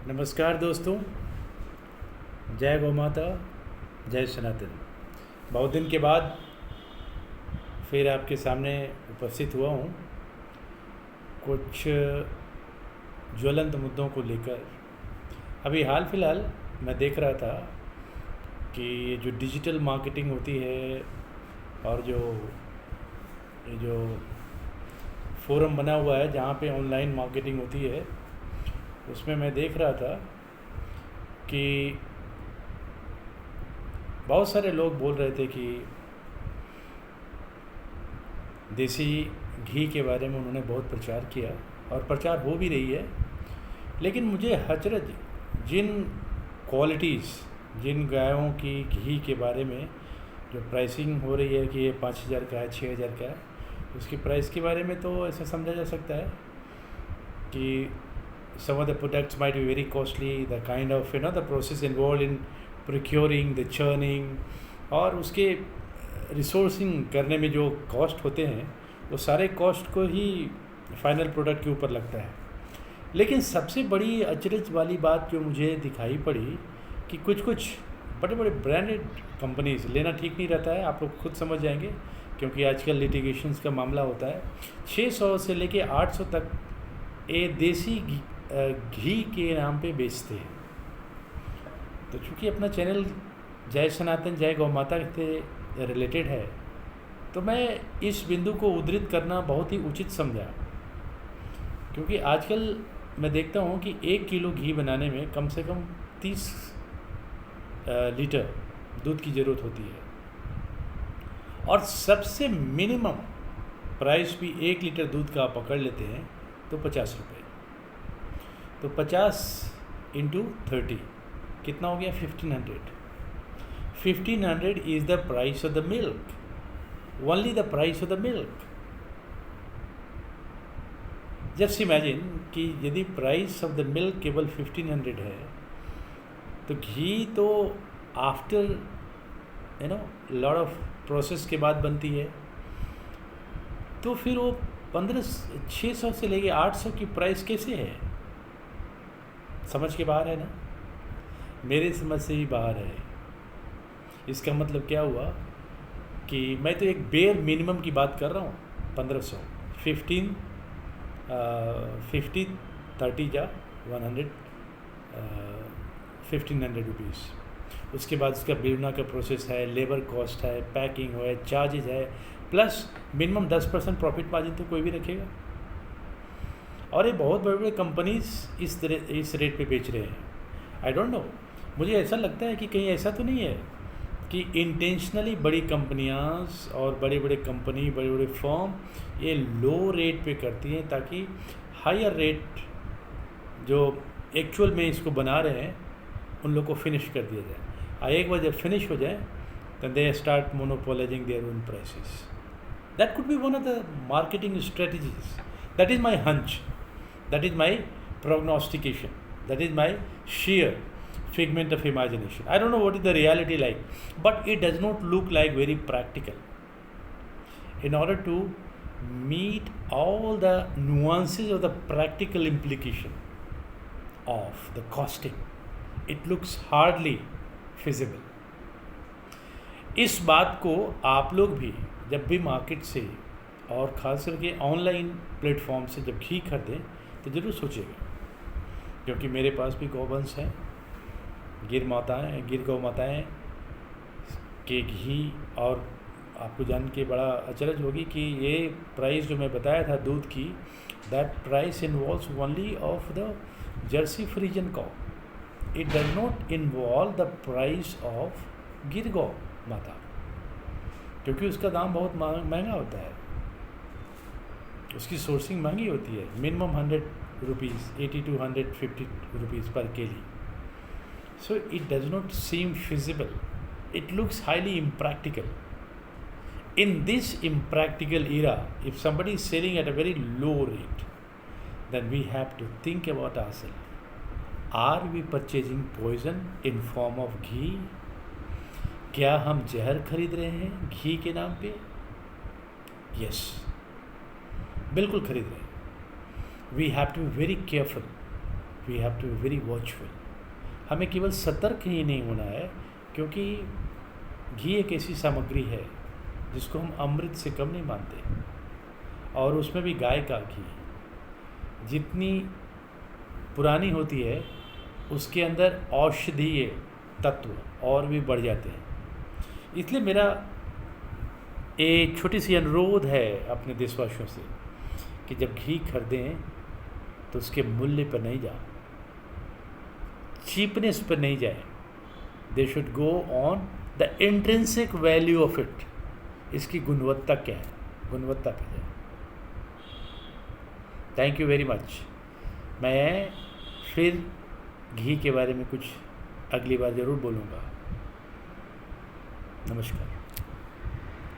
नमस्कार दोस्तों। जय गौ माता, जय सनातन। बहुत दिन के बाद फिर आपके सामने उपस्थित हुआ हूँ कुछ ज्वलंत मुद्दों को लेकर। अभी हाल फिलहाल मैं देख रहा था कि ये जो डिजिटल मार्केटिंग होती है और ये जो फोरम बना हुआ है जहाँ पे ऑनलाइन मार्केटिंग होती है, उसमें मैं देख रहा था कि बहुत सारे लोग बोल रहे थे कि देसी घी के बारे में उन्होंने बहुत प्रचार किया और प्रचार हो भी रही है। लेकिन मुझे हचरज जिन क्वालिटीज़, जिन गायों की घी के बारे में जो प्राइसिंग हो रही है कि ये 5,000 का है, 6,000 का है, उसकी प्राइस के बारे में तो ऐसा समझा जा सकता है कि some of the products might be very costly, the kind of the process involved in procuring, the churning और उसके रिसोर्सिंग करने में जो कॉस्ट होते हैं वो सारे कॉस्ट को ही फाइनल प्रोडक्ट के ऊपर लगता है। लेकिन सबसे बड़ी अचरज वाली बात जो मुझे दिखाई पड़ी कि कुछ बड़े बड़े ब्रांडेड कंपनीज, लेना ठीक नहीं रहता है, आप लोग खुद समझ जाएंगे क्योंकि आजकल लिटिगेशंस का मामला होता है। 600 से लेके 800 तक ये देसी घी के नाम पे बेचते हैं। तो चूँकि अपना चैनल जय सनातन जय गौ माता से रिलेटेड है, तो मैं इस बिंदु को उद्धृत करना बहुत ही उचित समझा, क्योंकि आजकल मैं देखता हूँ कि 1 किलो घी बनाने में कम से कम 30 लीटर दूध की ज़रूरत होती है और सबसे मिनिमम प्राइस भी 1 लीटर दूध का आप पकड़ लेते हैं तो 50 रुपये। तो 50 इंटू 30 कितना हो गया? 1500। 1500 is the price of the milk, only the price of the milk. Just imagine कि यदि प्राइस ऑफ द मिल्क केवल 1500 है तो घी तो आफ्टर लॉट ऑफ प्रोसेस के बाद बनती है, तो फिर वो 600 से लेके 800 की प्राइस कैसे है? समझ के बाहर है ना? मेरे समझ से ही बाहर है। इसका मतलब क्या हुआ कि मैं तो एक बेयर मिनिमम की बात कर रहा हूँ। 1500, 50 30 जा 100, 1500 रुपीज़। उसके बाद उसका बिरना का प्रोसेस है, लेबर कॉस्ट है, पैकिंग है, चार्जेज है, प्लस मिनिमम 10% प्रॉफिट मार्जिन तो कोई भी रखेगा। और ये बहुत बड़े बड़े कंपनीज इस रेट पे बेच रहे हैं। आई डोंट नो, मुझे ऐसा लगता है कि कहीं ऐसा तो नहीं है कि इंटेंशनली बड़ी कंपनियां और बड़े बड़े फर्म ये लो रेट पे करती हैं ताकि हायर रेट जो एक्चुअल में इसको बना रहे हैं उन लोग को फिनिश कर दिया जाए। और एक बार जब फिनिश हो जाए तो they start monopolising their own prices. That could be one of the marketing strategies. That is my hunch, that is my prognostication, that is my sheer figment of imagination. I don't know what is the reality like, but it does not look like very practical. In order to meet all the nuances of the practical implication of the costing, it looks hardly feasible. इस बात को आप लोग भी जब भी market से और ख़ास करके ऑनलाइन प्लेटफॉर्म से जब घी खरीदें तो ज़रूर सोचिएगा, क्योंकि मेरे पास भी गौवंश हैं, गिर गौ माताएँ के घी। और आपको जान के बड़ा अचरज होगी कि ये प्राइस जो मैं बताया था दूध की, that price involves only of the Jersey frozen cow. It does not involve the price of Gir गौ माता, क्योंकि उसका दाम बहुत महंगा होता है, उसकी सोर्सिंग महंगी होती है। मिनिमम 100 रुपीज़, 80 to 150 रुपीज़ पर केली। So it does not seem feasible, it looks highly impractical. In this impractical era, if somebody is selling at a very low rate, then we have to think about ourselves. Are we purchasing poison in form of ghee? क्या हम जहर खरीद रहे हैं घी के नाम पे? Yes, बिल्कुल खरीद रहे हैं। We have to be very careful we have to be very watchful. हमें केवल सतर्क ही नहीं होना है, क्योंकि घी एक ऐसी सामग्री है जिसको हम अमृत से कम नहीं मानते, और उसमें भी गाय का घी जितनी पुरानी होती है उसके अंदर औषधीय तत्व और भी बढ़ जाते हैं। इसलिए मेरा एक छोटी सी अनुरोध है अपने देशवासियों से कि जब घी खरीदें तो उसके मूल्य पर नहीं जाए, चीपनेस पर नहीं जाए। They should go on the intrinsic value of it. इसकी गुणवत्ता क्या है, गुणवत्ता पर जाए। Thank you very much. मैं फिर घी के बारे में कुछ अगली बार ज़रूर बोलूँगा। नमस्कार।